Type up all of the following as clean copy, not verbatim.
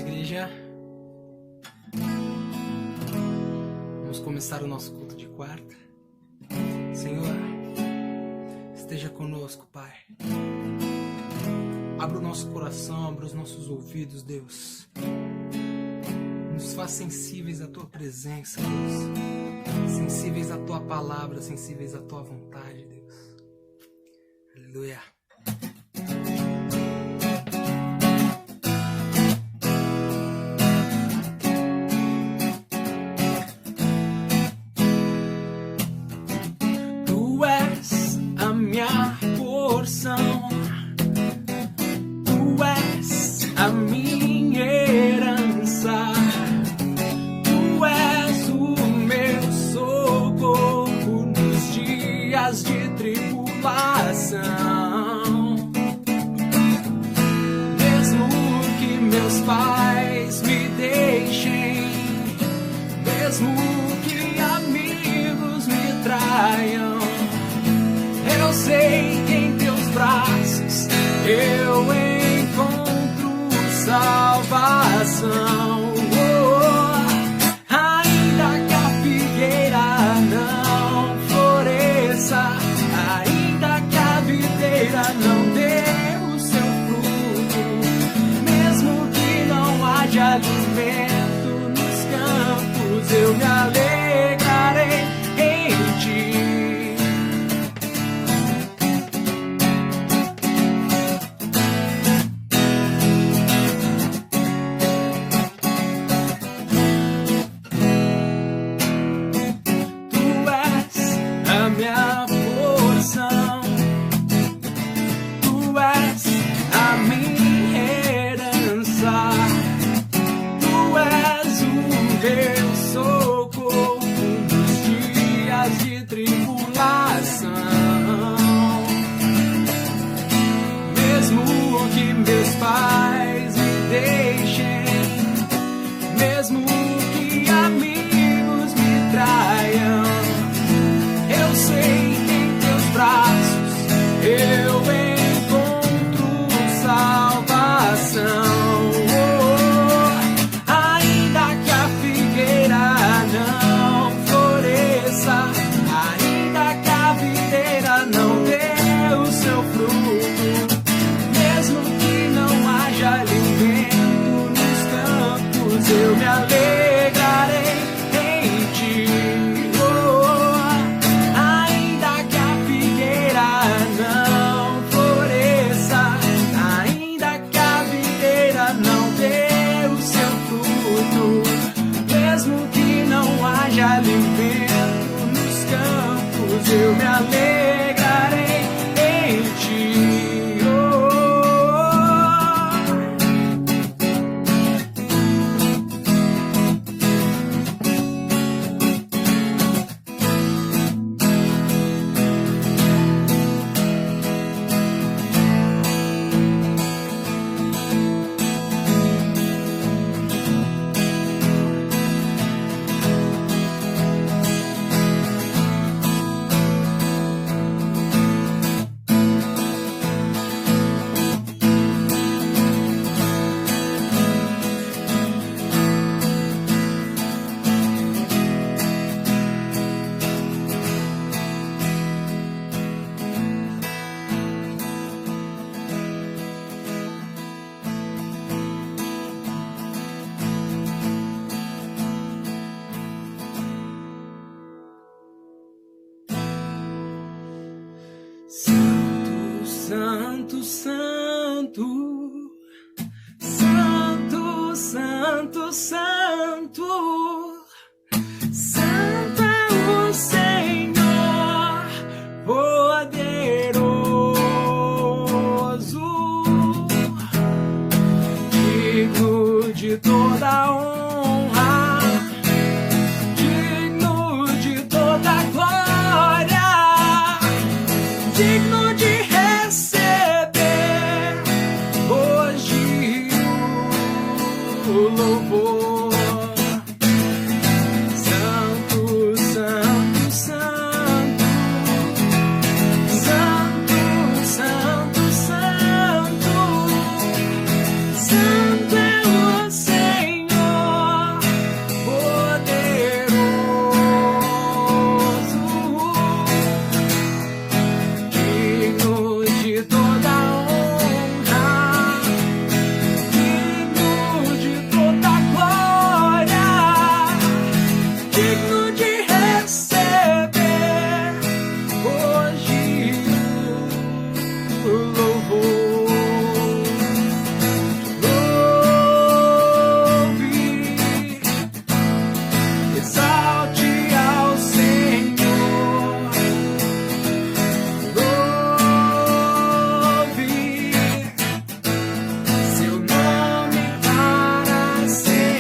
igreja. Vamos começar o nosso culto de quarta. Senhor, esteja conosco, Pai. Abra o nosso coração, abra os nossos ouvidos, Deus. Nos faz sensíveis à Tua presença, Deus. Sensíveis à Tua palavra, sensíveis à Tua vontade, Deus. Aleluia. Tu és a minha porção. Tu és a minha herança. Tu és o meu socorro nos dias de tribulação. Mesmo que meus pais me deixem, mesmo que amigos me traiam, eu sei que em teus braços eu encontro salvação. Ainda que a figueira não floresça, ainda que a videira não dê o seu fruto, mesmo que não haja alimento nos campos, eu me alegrarei em ti. Meus pais me deixem, mesmo que amigos me traiam, eu sei que em teus braços eu encontro salvação. Ainda que a figueira não floresça, ainda que a videira não dê o seu fruto, alimento nos campos, eu me alegrarei em ti. Ainda que a figueira não floresça, ainda que a videira não dê o seu fruto, mesmo que não haja alimento nos campos, eu me alegrarei em ti. Santo, santo, santo, santo, santo, santo é o Senhor poderoso, digno de toda honra, digno de toda glória, digno de receber hoje o louvor. digno de receber hoje o louvor. Louve, exalte ao Senhor. Louve seu nome para sempre.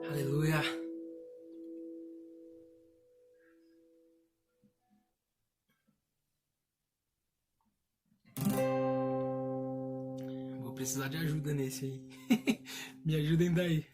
Aleluia. Vou precisar de ajuda nesse aí. Me ajudem daí.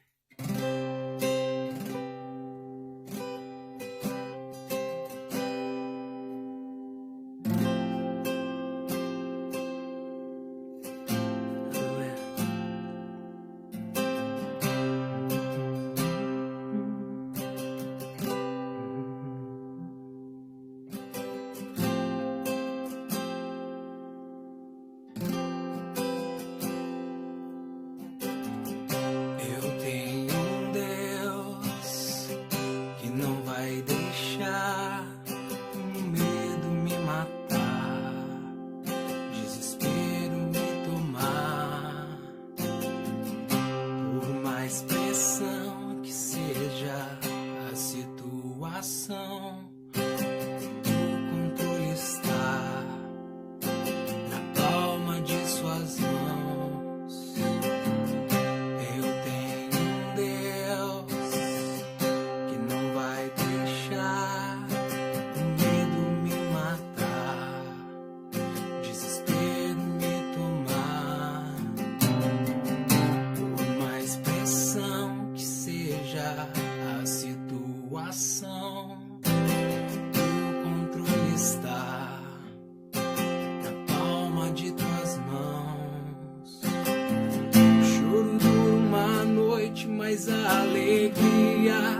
Mas a alegria,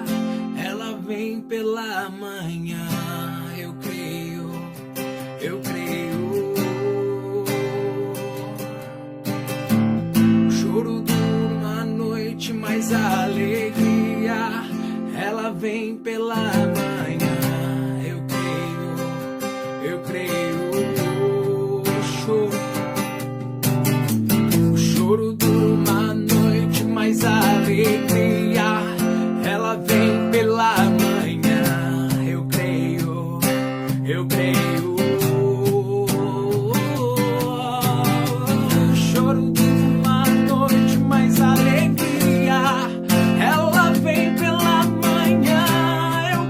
ela vem pela manhã. Eu creio, eu creio. O choro dura uma noite, mas a alegria, ela vem pela manhã. Eu creio, eu creio. O choro dura uma noite, mas a alegria, ela vem pela manhã. Eu creio, eu creio. O choro de uma noite, mas a alegria, ela vem pela manhã. Eu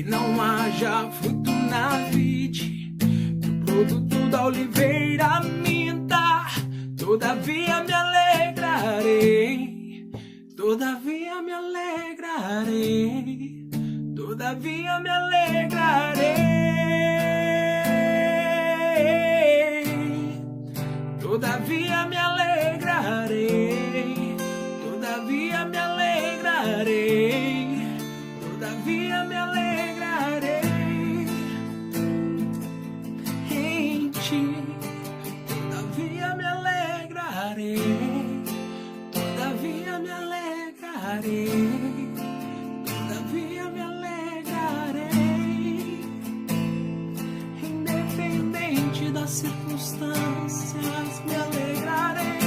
e não haja fruto na vide, que o produto da oliveira minta. Todavia me alegrarei, todavia me alegrarei, todavia me alegrarei, todavia me alegrarei, todavia me alegrarei, todavia me alegrarei em ti, todavia me alegrarei, todavia me alegrarei, todavia me alegrarei, independente das circunstâncias, me alegrarei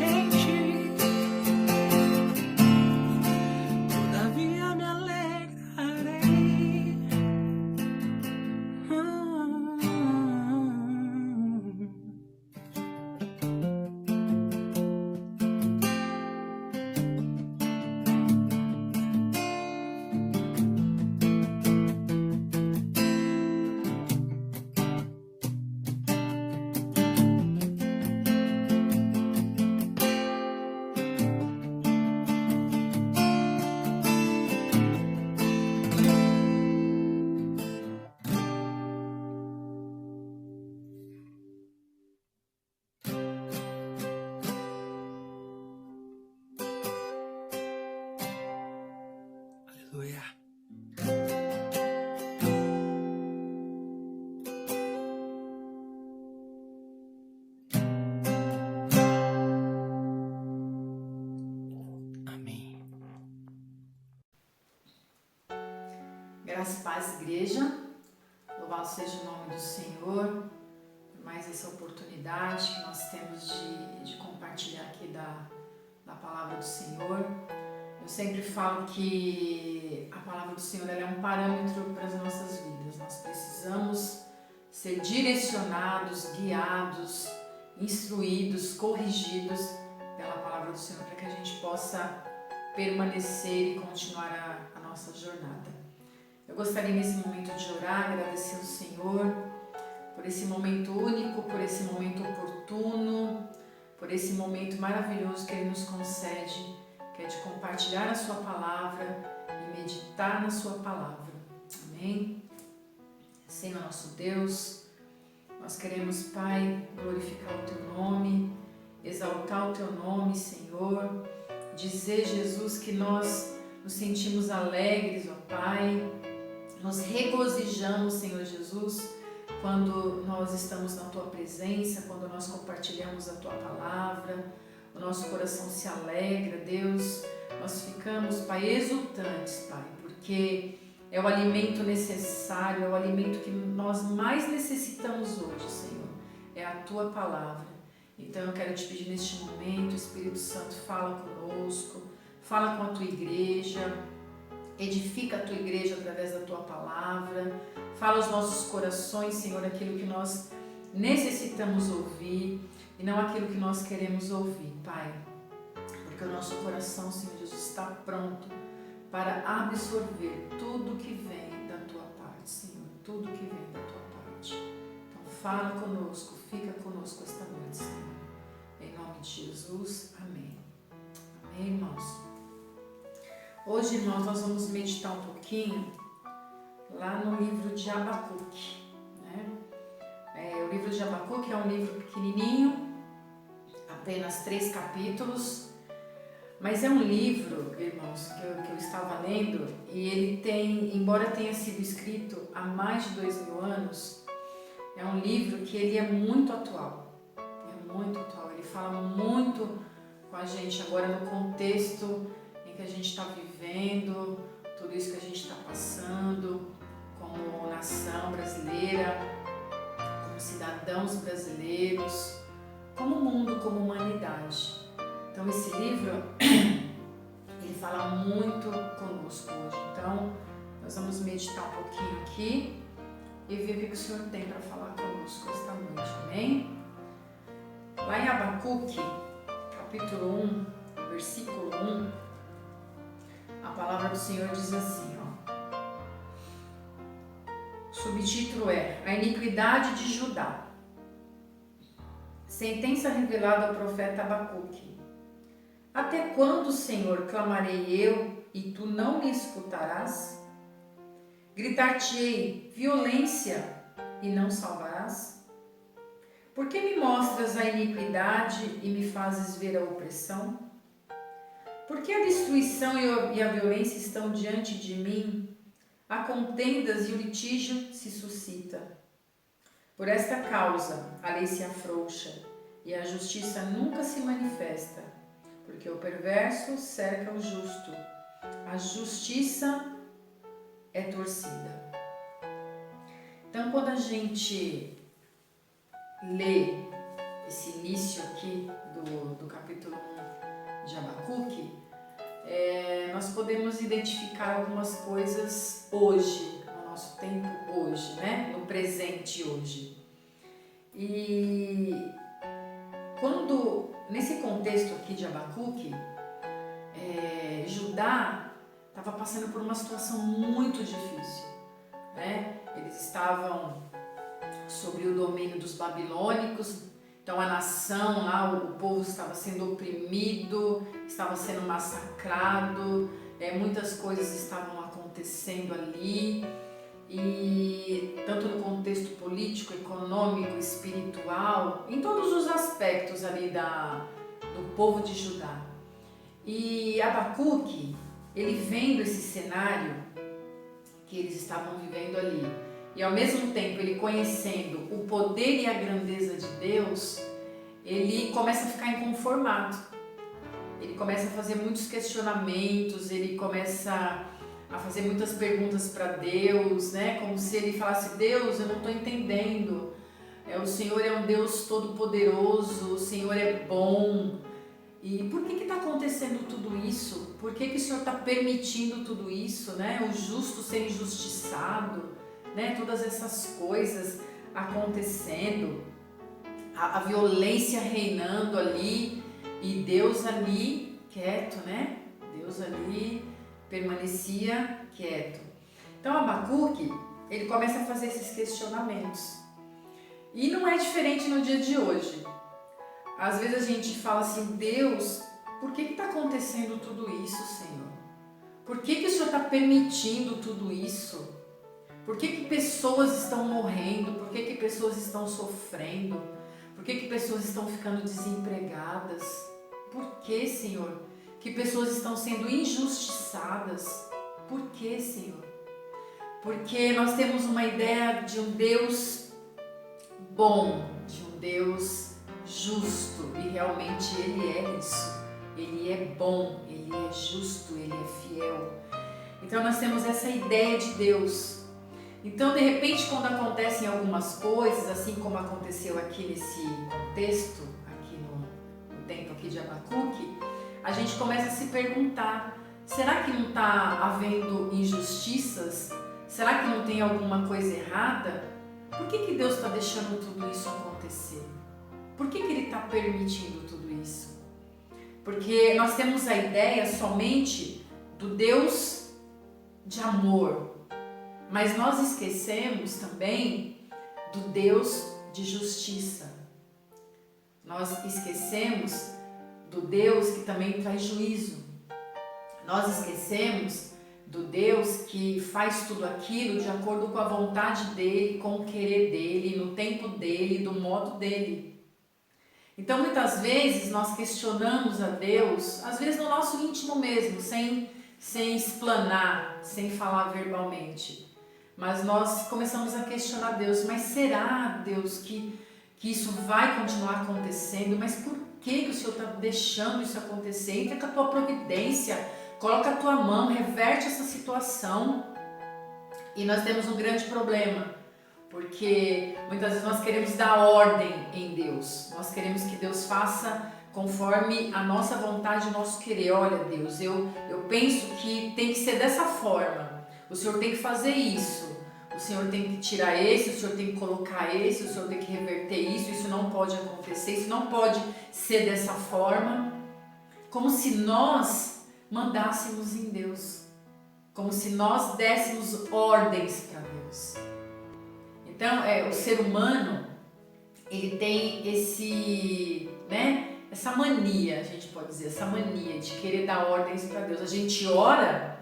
em ti, todavia me alegrarei. Aleluia. Amém. Graça e paz, igreja. Louvado seja o nome do Senhor por mais essa oportunidade que nós temos de compartilhar aqui da palavra do Senhor. Eu sempre falo que a palavra do Senhor ela é um parâmetro para as nossas vidas. Nós precisamos ser direcionados, guiados, instruídos, corrigidos pela palavra do Senhor para que a gente possa permanecer e continuar a nossa jornada. Eu gostaria nesse momento de orar, agradecer ao Senhor por esse momento único, por esse momento oportuno, por esse momento maravilhoso que Ele nos concede, que é de compartilhar a Sua palavra e meditar na Sua palavra. Amém? Senhor nosso Deus, nós queremos, Pai, glorificar o Teu nome, exaltar o Teu nome, Senhor, dizer, Jesus, que nós nos sentimos alegres, ó Pai, nos regozijamos, Senhor Jesus, quando nós estamos na Tua presença, quando nós compartilhamos a Tua palavra, o nosso coração se alegra, Deus, nós ficamos, Pai, exultantes, Pai, porque é o alimento necessário, é o alimento que nós mais necessitamos hoje, Senhor, é a Tua palavra. Então eu quero te pedir neste momento, Espírito Santo, fala conosco, fala com a Tua igreja, edifica a Tua igreja através da Tua palavra, fala aos nossos corações, Senhor, aquilo que nós necessitamos ouvir e não aquilo que nós queremos ouvir, Pai, porque o nosso coração, Senhor Jesus, está pronto para absorver tudo que vem da Tua parte, Senhor, tudo que vem da Tua parte. Então fala conosco, fica conosco esta noite, Senhor, em nome de Jesus, amém. Amém, irmãos? Hoje, irmãos, nós vamos meditar um pouquinho lá no livro de Abacuque, né? O livro de Abacuque é um livro pequenininho, apenas 3 capítulos, mas é um livro, irmãos, que eu estava lendo e ele tem, embora tenha sido escrito há mais de 2000 anos, é um livro que ele é muito atual, ele fala muito com a gente agora no contexto que a gente está vivendo, tudo isso que a gente está passando como nação brasileira, como cidadãos brasileiros, como mundo, como humanidade. Então esse livro, ele fala muito conosco hoje. Então nós vamos meditar um pouquinho aqui e ver o que o Senhor tem para falar conosco esta noite, amém? Lá em Abacuque, capítulo 1, versículo 1, a palavra do Senhor diz assim, ó: subtítulo é A Iniquidade de Judá. Sentença revelada ao profeta Abacuque. Até quando, Senhor, clamarei eu e tu não me escutarás? Gritar-te-ei violência e não salvarás? Por que me mostras a iniquidade e me fazes ver a opressão? Por que a destruição e a violência estão diante de mim? Há contendas e o litígio se suscita. Por esta causa a lei se afrouxa e a justiça nunca se manifesta, porque o perverso cerca o justo, a justiça é torcida. Então, quando a gente lê esse início aqui do capítulo 1 de Abacuque, nós podemos identificar algumas coisas hoje, no nosso tempo hoje, né? No presente hoje. E nesse contexto aqui de Abacuque, Judá estava passando por uma situação muito difícil, né? Eles estavam sob o domínio dos babilônicos, então a nação lá, o povo estava sendo oprimido, estava sendo massacrado, muitas coisas estavam acontecendo ali, e tanto no contexto político, econômico, espiritual, em todos os aspectos ali do povo de Judá. E Abacuque, ele vendo esse cenário que eles estavam vivendo ali, e ao mesmo tempo ele conhecendo o poder e a grandeza de Deus, ele começa a ficar inconformado. Ele começa a fazer muitos questionamentos, ele começa a fazer muitas perguntas para Deus, né? Como se ele falasse: Deus, eu não estou entendendo. O Senhor é um Deus todo-poderoso, o Senhor é bom. E por que está acontecendo tudo isso? Por que o Senhor está permitindo tudo isso, né? O justo ser injustiçado, né? Todas essas coisas acontecendo, a violência reinando ali e Deus ali quieto, né? Deus ali permanecia quieto. Então Abacuque, ele começa a fazer esses questionamentos. E não é diferente no dia de hoje. Às vezes a gente fala assim: Deus, por que está acontecendo tudo isso, Senhor? Por que o Senhor está permitindo tudo isso? Por que pessoas estão morrendo? Por que pessoas estão sofrendo? Por que pessoas estão ficando desempregadas? Por que, Senhor? Que pessoas estão sendo injustiçadas? Por que, Senhor? Porque nós temos uma ideia de um Deus bom, de um Deus justo, e realmente Ele é isso. Ele é bom, Ele é justo, Ele é fiel. Então nós temos essa ideia de Deus. Então, de repente, quando acontecem algumas coisas, assim como aconteceu aqui nesse contexto, aqui no tempo aqui de Abacuque, a gente começa a se perguntar: será que não está havendo injustiças? Será que não tem alguma coisa errada? Por que Deus está deixando tudo isso acontecer? Por que Ele está permitindo tudo isso? Porque nós temos a ideia somente do Deus de amor, mas nós esquecemos também do Deus de justiça. Nós esquecemos do Deus que também traz juízo. Nós esquecemos do Deus que faz tudo aquilo de acordo com a vontade dEle, com o querer dEle, no tempo dEle, do modo dEle. Então muitas vezes nós questionamos a Deus, às vezes no nosso íntimo mesmo, sem explanar, sem falar verbalmente. Mas nós começamos a questionar Deus: mas será, Deus, que isso vai continuar acontecendo? Mas por que o Senhor está deixando isso acontecer? Entra com a tua providência, coloca a tua mão, reverte essa situação. E nós temos um grande problema, porque muitas vezes nós queremos dar ordem em Deus. Nós queremos que Deus faça conforme a nossa vontade, o nosso querer. Olha, Deus, eu penso que tem que ser dessa forma. O Senhor tem que fazer isso, o Senhor tem que tirar esse, o Senhor tem que colocar esse, o Senhor tem que reverter isso não pode acontecer, isso não pode ser dessa forma. Como se nós mandássemos em Deus, como se nós dessemos ordens para Deus. Então, o ser humano, ele tem essa mania, a gente pode dizer, essa mania de querer dar ordens para Deus. A gente ora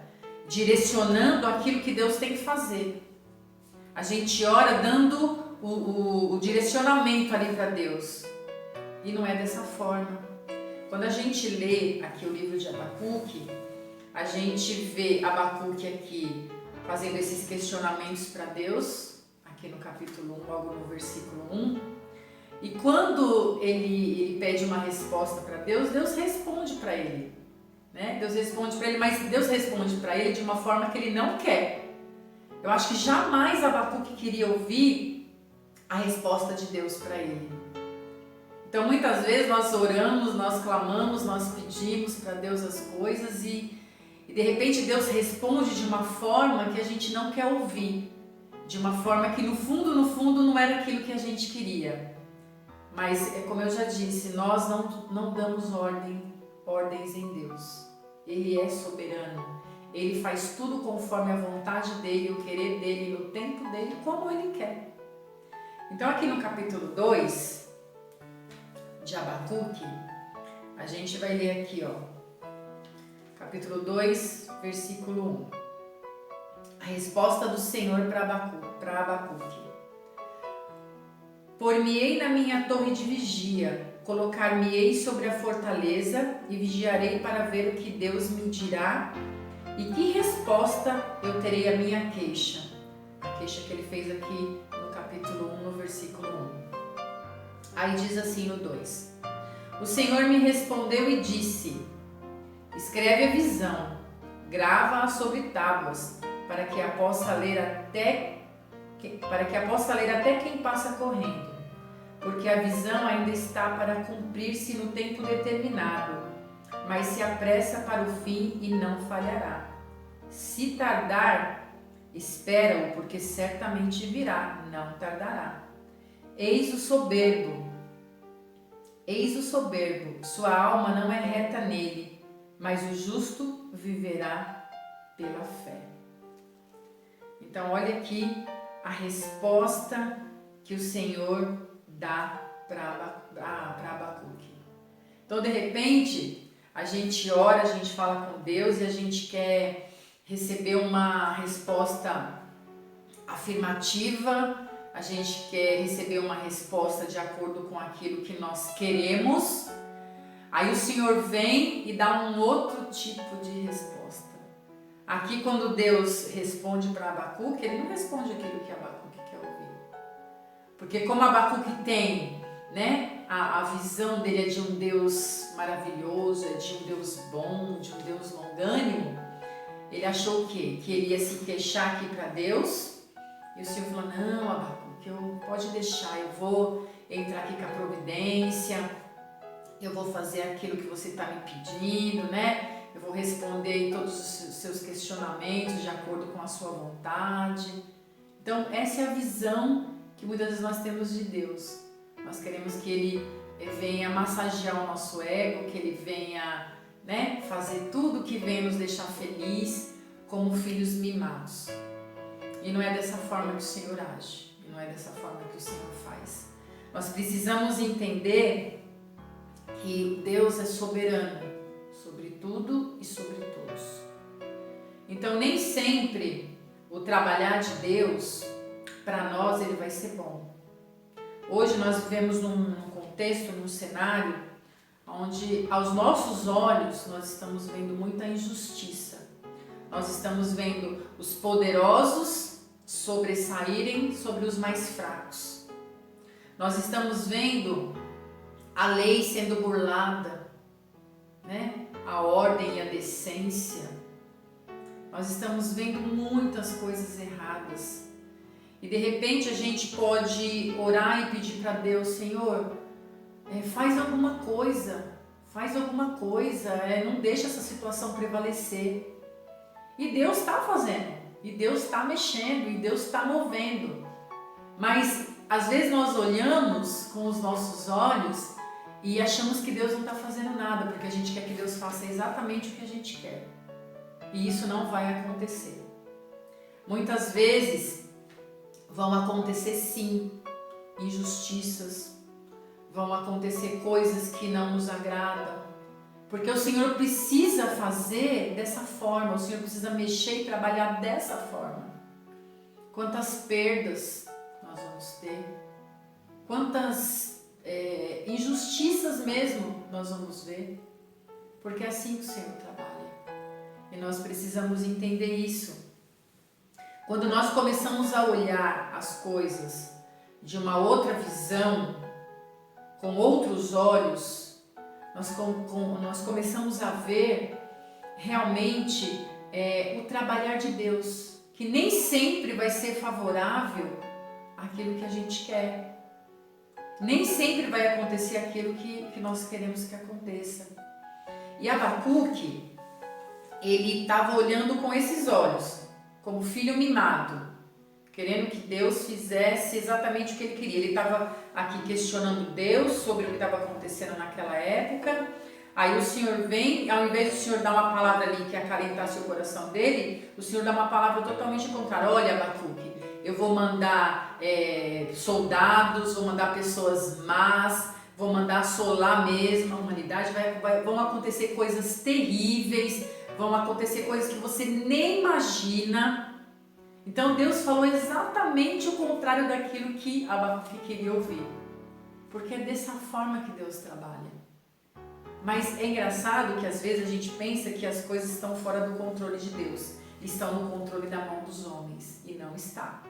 direcionando aquilo que Deus tem que fazer. A gente ora dando o direcionamento ali para Deus. E não é dessa forma. Quando a gente lê aqui o livro de Abacuque, a gente vê Abacuque aqui fazendo esses questionamentos para Deus, aqui no capítulo 1, logo no versículo 1. E quando ele pede uma resposta para Deus, Deus responde para ele. Né? Deus responde para ele, mas Deus responde para ele de uma forma que ele não quer. Eu acho que jamais Abacuque queria ouvir a resposta de Deus para ele. Então muitas vezes nós oramos, nós clamamos, nós pedimos para Deus as coisas e de repente Deus responde de uma forma que a gente não quer ouvir. De uma forma que no fundo não era aquilo que a gente queria. Mas como eu já disse, nós não damos ordens em Deus. Ele é soberano. Ele faz tudo conforme a vontade dele, o querer dele, no tempo dele, como ele quer. Então aqui no capítulo 2 de Abacuque, a gente vai ler aqui, capítulo 2, versículo 1. A resposta do Senhor para Abacuque. Por-me-ei na minha torre de vigia, colocar-me-ei sobre a fortaleza e vigiarei para ver o que Deus me dirá e que resposta eu terei à minha queixa. A queixa que ele fez aqui no capítulo 1, no versículo 1. Aí diz assim no 2. O Senhor me respondeu e disse: escreve a visão, grava-a sobre tábuas, para que a possa ler até quem passa correndo, porque a visão ainda está para cumprir-se no tempo determinado, mas se apressa para o fim e não falhará. Se tardar, espera-o, porque certamente virá, não tardará. Eis o soberbo, sua alma não é reta nele, mas o justo viverá pela fé. Então olha aqui a resposta que o Senhor dá para Abacuque. Então de repente a gente ora, a gente fala com Deus e a gente quer receber uma resposta afirmativa, a gente quer receber uma resposta de acordo com aquilo que nós queremos. Aí o Senhor vem e dá um outro tipo de resposta. Aqui quando Deus responde para Abacuque, ele não responde aquilo que Abacuque quer ouvir. Porque como Abacuque tem, a visão dele é de um Deus maravilhoso, é de um Deus bom, de um Deus longânimo, ele achou o quê? Que ele ia se queixar aqui para Deus. E o Senhor falou: não, Abacuque, pode deixar, eu vou entrar aqui com a providência, eu vou fazer aquilo que você está me pedindo, eu vou responder todos os seus questionamentos de acordo com a sua vontade. Então essa é a visão que muitas vezes nós temos de Deus. Nós queremos que Ele venha massagear o nosso ego, que Ele venha fazer tudo que venha nos deixar feliz como filhos mimados. E não é dessa forma que o Senhor age, e não é dessa forma que o Senhor faz. Nós precisamos entender que Deus é soberano sobre tudo e sobre todos. Então nem sempre o trabalhar de Deus, para nós, ele vai ser bom. Hoje nós vivemos num contexto, num cenário, onde aos nossos olhos nós estamos vendo muita injustiça. Nós estamos vendo os poderosos sobressaírem sobre os mais fracos. Nós estamos vendo a lei sendo burlada, a ordem e a decência. Nós estamos vendo muitas coisas erradas. E de repente a gente pode orar e pedir para Deus: Senhor, faz alguma coisa, não deixa essa situação prevalecer. E Deus está fazendo, e Deus está mexendo, e Deus está movendo. Mas às vezes nós olhamos com os nossos olhos e achamos que Deus não está fazendo nada, porque a gente quer que Deus faça exatamente o que a gente quer. E isso não vai acontecer. Muitas vezes vão acontecer sim injustiças, vão acontecer coisas que não nos agradam, porque o Senhor precisa fazer dessa forma, o Senhor precisa mexer e trabalhar dessa forma. Quantas perdas nós vamos ter, quantas injustiças mesmo nós vamos ver, porque é assim que o Senhor trabalha. E nós precisamos entender isso. Quando nós começamos a olhar as coisas de uma outra visão, com outros olhos, nós começamos a ver realmente o trabalhar de Deus, que nem sempre vai ser favorável àquilo que a gente quer. Nem sempre vai acontecer aquilo que nós queremos que aconteça. E Abacuque, ele estava olhando com esses olhos, como filho mimado, querendo que Deus fizesse exatamente o que ele queria. Ele estava aqui questionando Deus sobre o que estava acontecendo naquela época. Aí o Senhor vem, ao invés do Senhor dar uma palavra ali que acalentasse o coração dele, o Senhor dá uma palavra totalmente contrária. Olha, Abacuque, eu vou mandar soldados, vou mandar pessoas más, vou mandar assolar mesmo a humanidade, vão acontecer coisas terríveis, vão acontecer coisas que você nem imagina. Então Deus falou exatamente o contrário daquilo que Abacuque queria ouvir, porque é dessa forma que Deus trabalha. Mas é engraçado que às vezes a gente pensa que as coisas estão fora do controle de Deus, estão no controle da mão dos homens, e não está.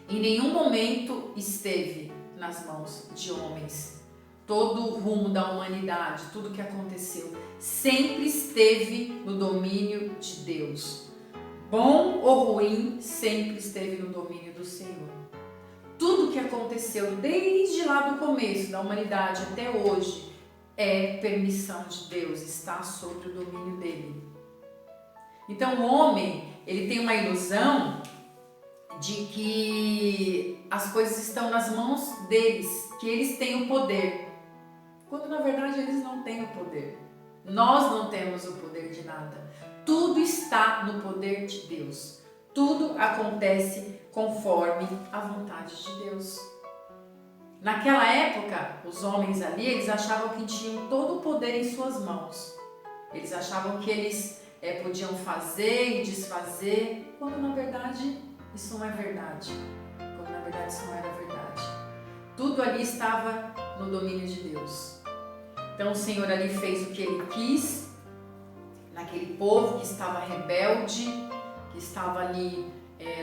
Em nenhum momento esteve nas mãos de homens. Todo o rumo da humanidade, tudo que aconteceu, sempre esteve no domínio de Deus. Bom ou ruim, sempre esteve no domínio do Senhor. Tudo que aconteceu desde lá do começo da humanidade até hoje é permissão de Deus, está sob o domínio dele. Então o homem, ele tem uma ilusão de que as coisas estão nas mãos deles, que eles têm o poder, quando na verdade eles não têm o poder. Nós não temos o poder de nada. Tudo está no poder de Deus. Tudo acontece conforme a vontade de Deus. Naquela época, os homens ali, eles achavam que tinham todo o poder em suas mãos. Eles achavam que eles podiam fazer e desfazer, quando na verdade isso não é verdade. Quando na verdade isso não era verdade. Tudo ali estava no domínio de Deus. Então o Senhor ali fez o que Ele quis, naquele povo que estava rebelde, que estava ali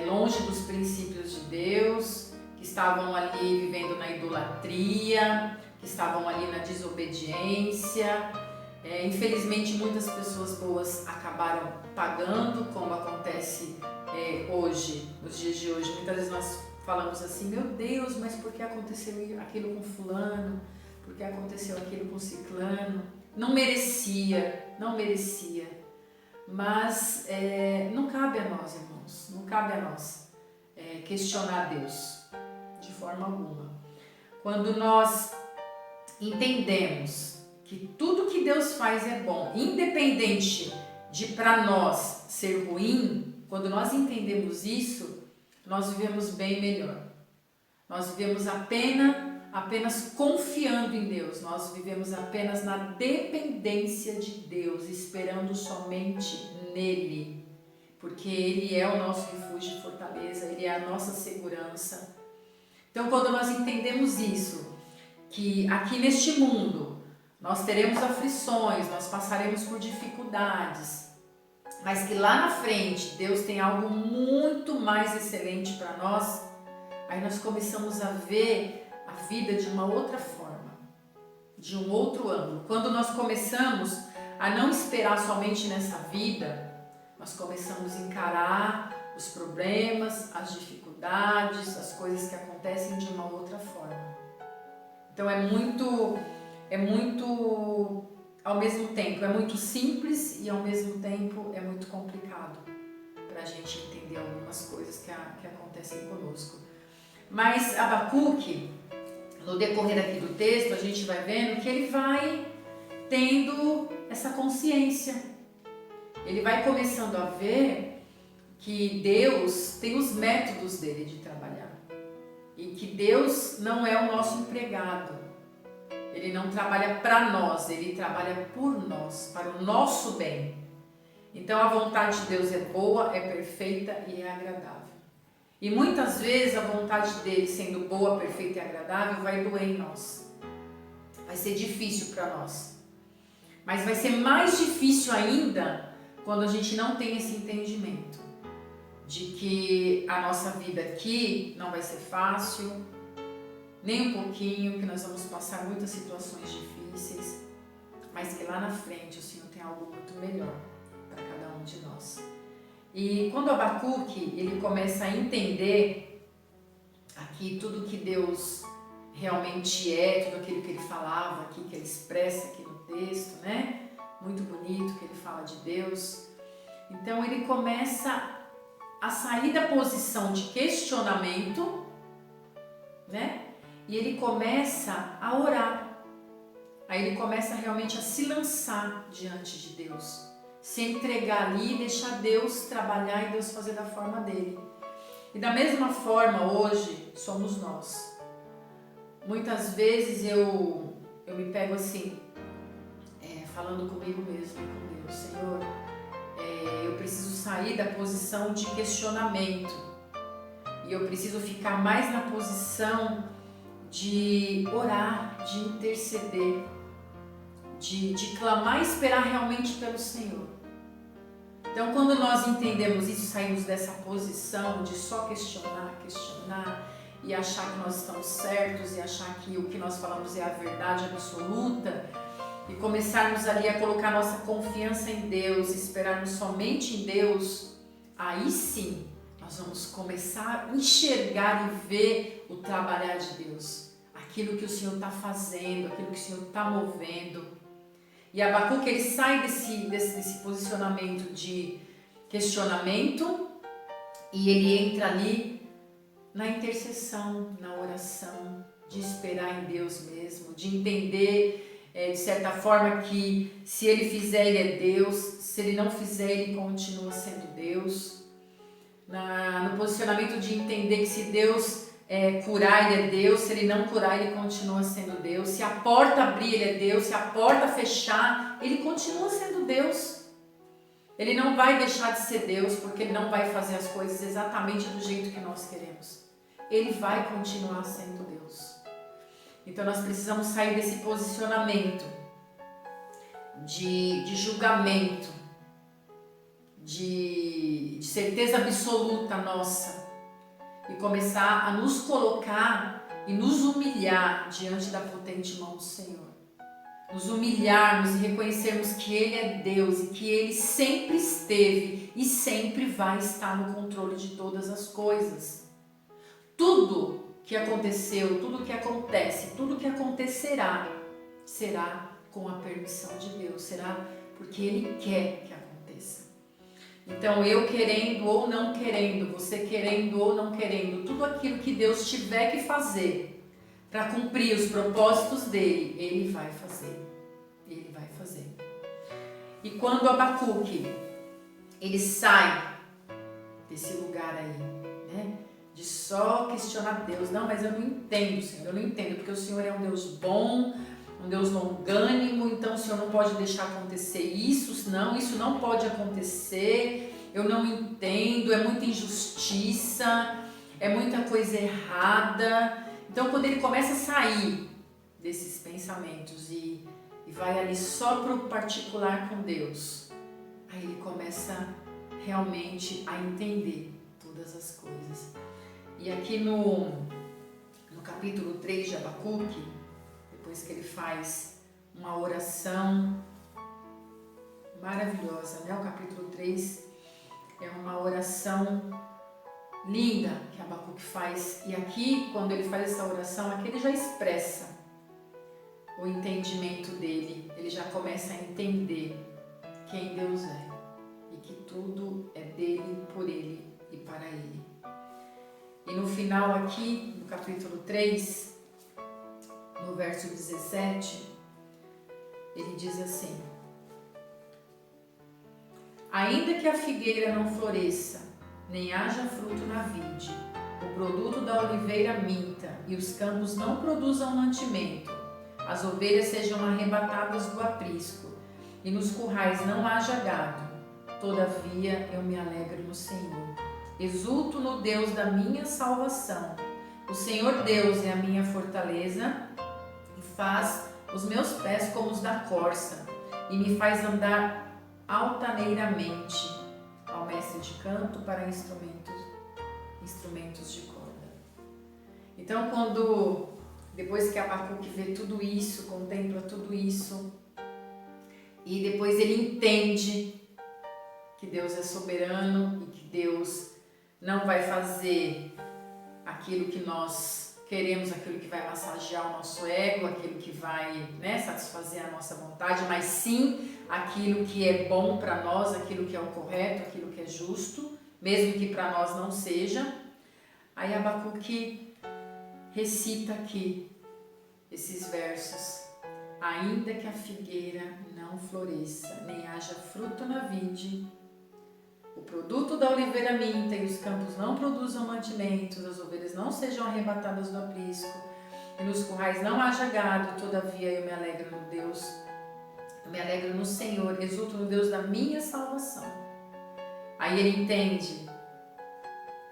longe dos princípios de Deus, que estavam ali vivendo na idolatria, que estavam ali na desobediência. Infelizmente muitas pessoas boas acabaram pagando, como acontece hoje, nos dias de hoje. Muitas vezes nós falamos assim: meu Deus, mas por que aconteceu aquilo com fulano? Por que aconteceu aquilo com ciclano? Não merecia, não merecia. Mas não cabe a nós, irmãos, não cabe a nós questionar Deus de forma alguma. Quando nós entendemos que tudo que Deus faz é bom, independente de para nós ser ruim, quando nós entendemos isso, nós vivemos bem melhor. Nós vivemos apenas confiando em Deus, nós vivemos apenas na dependência de Deus, esperando somente nele, porque Ele é o nosso refúgio e fortaleza, Ele é a nossa segurança. Então, quando nós entendemos isso, que aqui neste mundo nós teremos aflições, nós passaremos por dificuldades, mas que lá na frente Deus tem algo muito mais excelente para nós, aí nós começamos a ver a vida de uma outra forma, de um outro ângulo. Quando nós começamos a não esperar somente nessa vida, nós começamos a encarar os problemas, as dificuldades, as coisas que acontecem de uma outra forma. Então é muito ao mesmo tempo, é muito simples e ao mesmo tempo é muito complicado para a gente entender algumas coisas que acontecem conosco. Mas Abacuque, no decorrer aqui do texto, a gente vai vendo que ele vai tendo essa consciência. Ele vai começando a ver que Deus tem os métodos dele de trabalhar e que Deus não é o nosso empregado. Ele não trabalha para nós, ele trabalha por nós, para o nosso bem. Então a vontade de Deus é boa, é perfeita e é agradável. E muitas vezes a vontade dele, sendo boa, perfeita e agradável, vai doer em nós. Vai ser difícil para nós. Mas vai ser mais difícil ainda quando a gente não tem esse entendimento de que a nossa vida aqui não vai ser fácil, nem um pouquinho, que nós vamos passar muitas situações difíceis, mas que lá na frente o Senhor tem algo muito melhor para cada um de nós. E quando Abacuque ele começa a entender aqui tudo que Deus realmente é, tudo aquilo que ele falava aqui, que ele expressa aqui no texto, né? Muito bonito que ele fala de Deus. Então ele começa a sair da posição de questionamento, né? E ele começa a orar. Aí ele começa realmente a se lançar diante de Deus, se entregar ali e deixar Deus trabalhar e Deus fazer da forma dele. E da mesma forma hoje somos nós. Muitas vezes eu me pego assim, falando comigo mesmo, com Deus, Senhor, eu preciso sair da posição de questionamento e eu preciso ficar mais na posição de orar, de interceder, de clamar e esperar realmente pelo Senhor. Então, quando nós entendemos isso, saímos dessa posição de só questionar e achar que nós estamos certos e achar que o que nós falamos é a verdade absoluta e começarmos ali a colocar nossa confiança em Deus, esperarmos somente em Deus, aí sim nós vamos começar a enxergar e ver o trabalhar de Deus, aquilo que o Senhor está fazendo, aquilo que o Senhor está movendo. E Abacuque ele sai desse posicionamento de questionamento e ele entra ali na intercessão, na oração, de esperar em Deus mesmo, de entender de certa forma que se ele fizer ele é Deus, se ele não fizer ele continua sendo Deus. No posicionamento de entender que se Deus curar ele é Deus, se ele não curar ele continua sendo Deus, se a porta abrir ele é Deus, se a porta fechar ele continua sendo Deus. Ele não vai deixar de ser Deus porque ele não vai fazer as coisas exatamente do jeito que nós queremos. Ele vai continuar sendo Deus. Então nós precisamos sair desse posicionamento de julgamento, de certeza absoluta nossa e começar a nos colocar e nos humilhar diante da potente mão do Senhor. Nos humilharmos e reconhecermos que Ele é Deus e que Ele sempre esteve e sempre vai estar no controle de todas as coisas. Tudo que aconteceu, tudo que acontece, tudo que acontecerá será com a permissão de Deus, será porque Ele quer que aconteça. Então eu querendo ou não querendo, você querendo ou não querendo, tudo aquilo que Deus tiver que fazer para cumprir os propósitos dele, Ele vai fazer. Ele vai fazer. E quando Abacuque, ele sai desse lugar aí, né? De só questionar Deus. Não, mas eu não entendo, Senhor, eu não entendo, porque o Senhor é um Deus bom, um Deus longânimo, então o Senhor não pode deixar acontecer isso não pode acontecer, eu não entendo, é muita injustiça, é muita coisa errada. Então quando ele começa a sair desses pensamentos e vai ali só para o particular com Deus, aí ele começa realmente a entender todas as coisas. E aqui no capítulo 3 de Abacuque, depois que ele faz uma oração maravilhosa, né? O capítulo 3 é uma oração linda que Abacuque faz. E aqui, quando ele faz essa oração, aqui ele já expressa o entendimento dele. Ele já começa a entender quem Deus é e que tudo é dele, por ele e para ele. E no final aqui, no capítulo 3, no verso 17, ele diz assim: ainda que a figueira não floresça nem haja fruto na vide, o produto da oliveira minta, e os campos não produzam mantimento, as ovelhas sejam arrebatadas do aprisco, e nos currais não haja gado. Todavia eu me alegro no Senhor. Exulto no Deus da minha salvação. O Senhor Deus é a minha fortaleza e faz os meus pés como os da corça e me faz andar altaneiramente. Ao mestre de canto para instrumentos de corda. Então, depois que Abacuque vê tudo isso, contempla tudo isso, e depois ele entende que Deus é soberano e que Deus não vai fazer aquilo que nós queremos, aquilo que vai massagear o nosso ego, aquilo que vai, satisfazer a nossa vontade, mas sim aquilo que é bom para nós, aquilo que é o correto, aquilo que é justo, mesmo que para nós não seja. Aí Abacuque recita aqui esses versos: ainda que a figueira não floresça, nem haja fruto na vide, o produto da oliveira minta e os campos não produzam mantimentos, as ovelhas não sejam arrebatadas do aprisco, e nos currais não haja gado, todavia eu me alegro no Deus, eu me alegro no Senhor, exulto no Deus da minha salvação. Aí ele entende: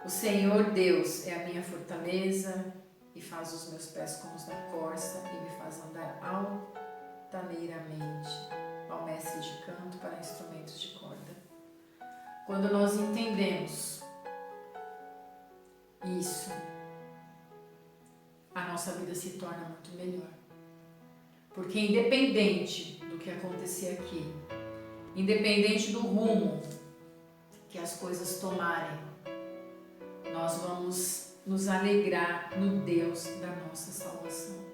o Senhor Deus é a minha fortaleza e faz os meus pés como os da corça e me faz andar altaneiramente, ao mestre de canto para instrumentos de corda. Quando nós entendemos isso, a nossa vida se torna muito melhor. Porque independente do que acontecer aqui, independente do rumo que as coisas tomarem, nós vamos nos alegrar no Deus da nossa salvação.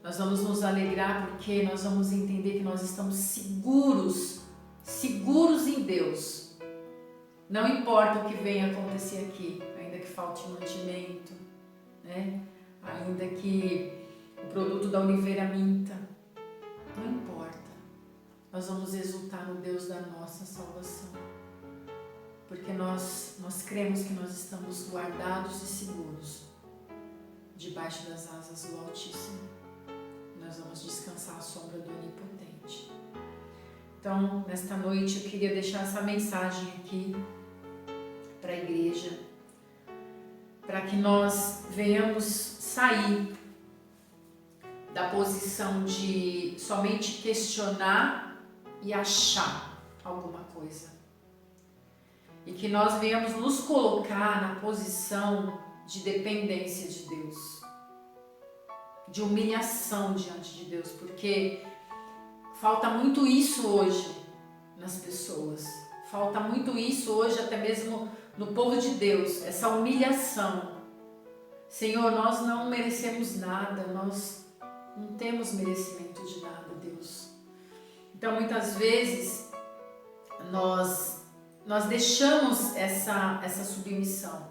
Nós vamos nos alegrar porque nós vamos entender que nós estamos seguros em Deus. Não importa o que venha acontecer aqui, ainda que falte mantimento, ainda que o produto da oliveira minta, não importa. Nós vamos exultar no Deus da nossa salvação. Porque nós cremos que nós estamos guardados e seguros debaixo das asas do Altíssimo. Nós vamos descansar à sombra do Onipotente. Então, nesta noite eu queria deixar essa mensagem aqui para a igreja, para que nós venhamos sair da posição de somente questionar e achar alguma coisa. E que nós venhamos nos colocar na posição de dependência de Deus, de humilhação diante de Deus, porque falta muito isso hoje nas pessoas, falta muito isso hoje até mesmo no povo de Deus, essa humilhação. Senhor, nós não merecemos nada, nós não temos merecimento de nada, Deus. Então muitas vezes nós deixamos essa submissão,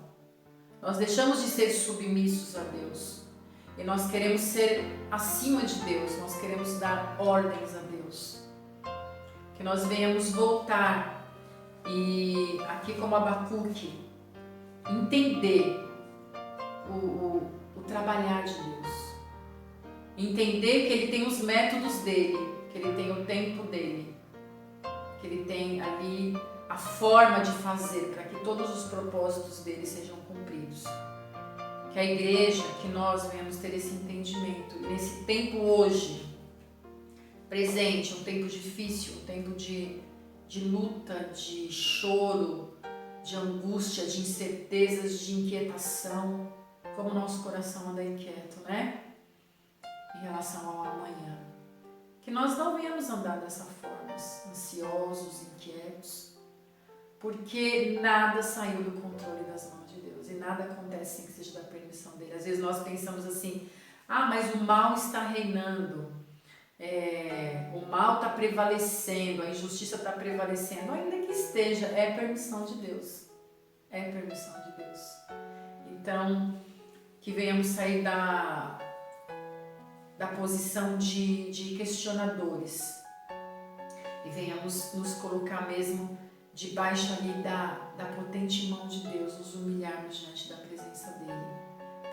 nós deixamos de ser submissos a Deus e nós queremos ser acima de Deus, nós queremos dar ordens a Deus. Que nós venhamos voltar e aqui como Abacuque entender o trabalhar de Deus, entender que Ele tem os métodos dele, que Ele tem o tempo dele, que Ele tem ali a forma de fazer para que todos os propósitos dele sejam cumpridos. Que a igreja, que nós venhamos ter esse entendimento. E nesse tempo hoje, presente, um tempo difícil, um tempo de luta, de choro, de angústia, de incertezas, de inquietação, como o nosso coração anda inquieto, em relação ao amanhã. Que nós não venhamos andar dessa forma, ansiosos, inquietos, porque nada saiu do controle das mãos de Deus e nada acontece sem que seja da permissão dele. Às vezes nós pensamos assim: mas o mal está reinando, o mal está prevalecendo, a injustiça está prevalecendo. Ainda que esteja, é permissão de Deus, é permissão de Deus. Então, que venhamos sair da posição de questionadores e venhamos nos colocar mesmo debaixo ali da potente mão de Deus, nos humilharmos diante da presença dele,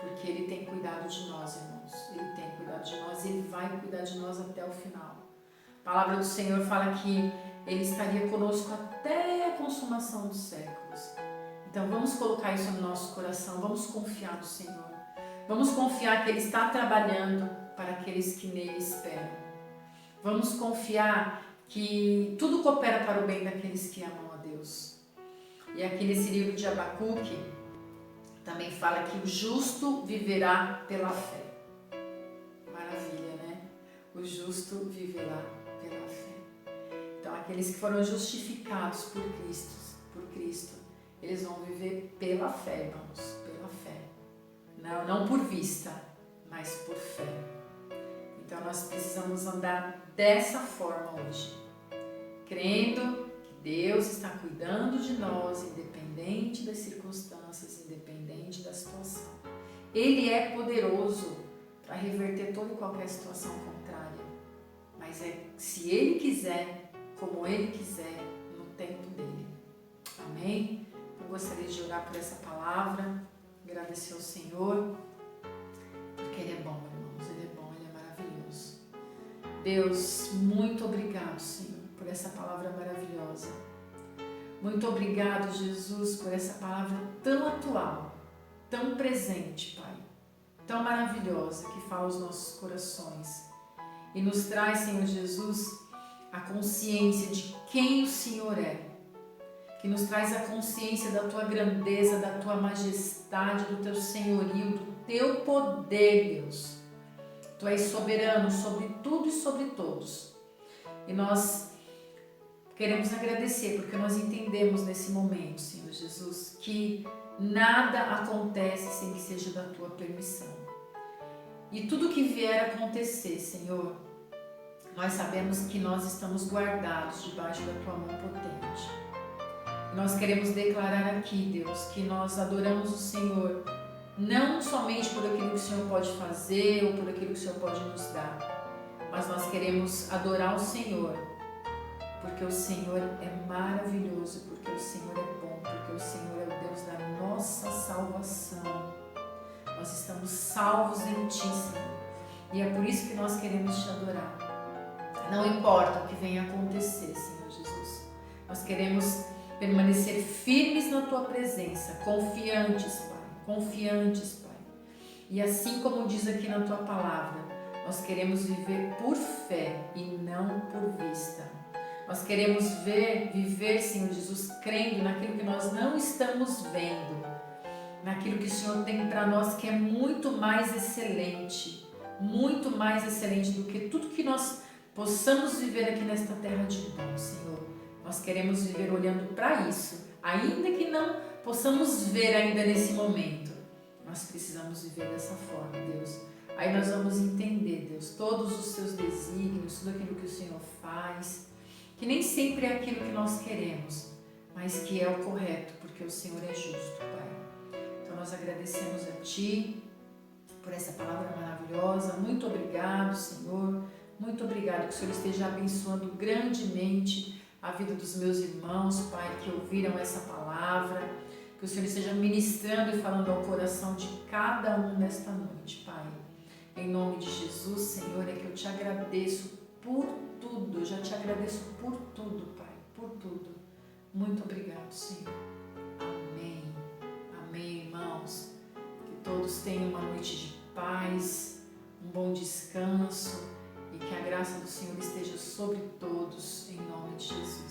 porque ele tem cuidado de nós, irmãos, ele tem cuidado de nós, ele vai cuidar de nós até o final. A palavra do Senhor fala que ele estaria conosco até a consumação dos séculos. Então vamos colocar isso no nosso coração, vamos confiar no Senhor, vamos confiar que ele está trabalhando para aqueles que nele esperam. Vamos confiar que tudo coopera para o bem daqueles que amam a Deus. E aqui nesse livro de Abacuque também fala que o justo viverá pela fé. Maravilha, né? O justo viverá pela fé. Então aqueles que foram justificados por Cristo, eles vão viver pela fé, irmãos, pela fé. Não por vista, mas por fé. Então nós precisamos andar dessa forma hoje, crendo que Deus está cuidando de nós, independente das circunstâncias, independente da situação. Ele é poderoso para reverter toda e qualquer situação contrária, mas é se Ele quiser, como Ele quiser, no tempo dele. Amém? Eu gostaria de orar por essa palavra, agradecer ao Senhor, porque Ele é bom, irmãos, Ele é bom, Ele é maravilhoso. Deus, muito obrigado, Senhor, por essa palavra maravilhosa. Muito obrigado, Jesus, por essa palavra tão atual, tão presente, Pai, tão maravilhosa, que fala aos nossos corações e nos traz, Senhor Jesus, a consciência de quem o Senhor é, que nos traz a consciência da Tua grandeza, da Tua majestade, do Teu senhorio, do Teu poder, Deus. Tu és soberano sobre tudo e sobre todos. E nós queremos agradecer porque nós entendemos nesse momento, Senhor Jesus, que nada acontece sem que seja da Tua permissão. E tudo que vier a acontecer, Senhor, nós sabemos que nós estamos guardados debaixo da Tua mão potente. E nós queremos declarar aqui, Deus, que nós adoramos o Senhor, não somente por aquilo que o Senhor pode fazer ou por aquilo que o Senhor pode nos dar, mas nós queremos adorar o Senhor, porque o Senhor é maravilhoso, porque o Senhor é bom, porque o Senhor é o Deus da nossa salvação. Nós estamos salvos em Ti, Senhor, e é por isso que nós queremos Te adorar. Não importa o que venha acontecer, Senhor Jesus, nós queremos permanecer firmes na Tua presença, confiantes, Pai. Confiantes, Pai. E assim como diz aqui na Tua palavra, nós queremos viver por fé e não por vista. Nós queremos viver, Senhor Jesus, crendo naquilo que nós não estamos vendo, naquilo que o Senhor tem para nós, que é muito mais excelente do que tudo que nós possamos viver aqui nesta terra de bom, Senhor. Nós queremos viver olhando para isso, ainda que não possamos ver ainda nesse momento. Nós precisamos viver dessa forma, Deus. Aí nós vamos entender, Deus, todos os Seus desígnios, tudo aquilo que o Senhor faz, que nem sempre é aquilo que nós queremos, mas que é o correto, porque o Senhor é justo, Pai. Então nós agradecemos a Ti por essa palavra maravilhosa. Muito obrigado, Senhor. Muito obrigado, que o Senhor esteja abençoando grandemente a vida dos meus irmãos, Pai, que ouviram essa palavra, que o Senhor esteja ministrando e falando ao coração de cada um nesta noite, Pai. Em nome de Jesus, Senhor, é que eu Te agradeço por tudo, eu já Te agradeço por tudo, Pai, por tudo. Muito obrigado, Senhor. Amém. Amém, irmãos. Que todos tenham uma noite de paz, um bom descanso, e que a graça do Senhor esteja sobre todos, em nome de Jesus.